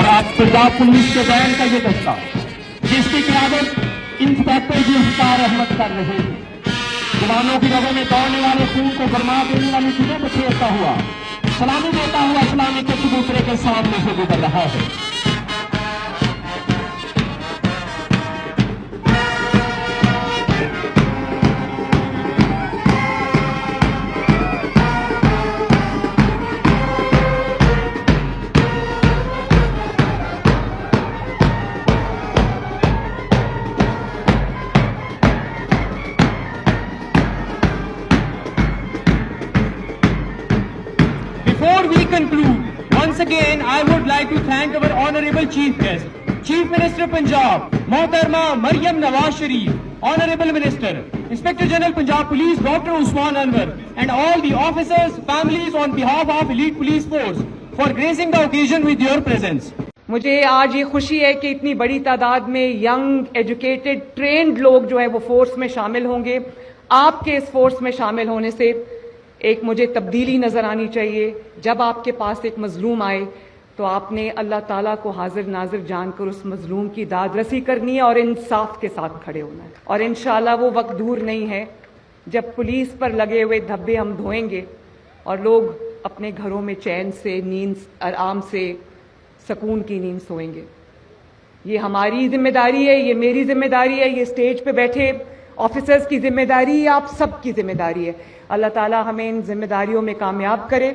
Punjab police के band का ये दस्ता जिसकी क़यादत इंस्पेक्टर जुल्फ़िकार अहमद कर रहे हैं, जवानों की रगों में दौड़ने वाले खून को गरमा देने वाली चीजों को फेरता हुआ, सलामी देता हुआ इस्लामी के चबूतरे के सामने से गुजर रहा है। Before we conclude, once again I would like to thank our honorable chief guest, Chief Minister Punjab, Mohtarma Maryam Nawaz Sharif, Honorable Minister, Inspector General Punjab Police Dr. Usman Anwar, and all the officers, families on behalf of Elite Police Force for gracing the occasion with your presence. मुझे आज ये खुशी है कि इतनी बड़ी तादाद में यंग एजुकेटेड ट्रेंड लोग जो है वो फोर्स में शामिल होंगे। आपके इस फोर्स में शामिल होने से एक मुझे तब्दीली नजर आनी चाहिए। जब आपके पास एक मजलूम आए तो आपने अल्लाह ताला को हाजिर नाजिर जानकर उस मजलूम की दाद रसी करनी है और इंसाफ के साथ खड़े होना है। और इंशाल्लाह वो वक्त दूर नहीं है जब पुलिस पर लगे हुए धब्बे हम धोएंगे और लोग अपने घरों में चैन से, नींद आराम से, सुकून की नींद सोएंगे। ये हमारी जिम्मेदारी है, ये मेरी जिम्मेदारी है, ये स्टेज पे बैठे ऑफिसर्स की जिम्मेदारी है, आप सबकी जिम्मेदारी है। अल्लाह ताला हमें इन जिम्मेदारियों में कामयाब करे।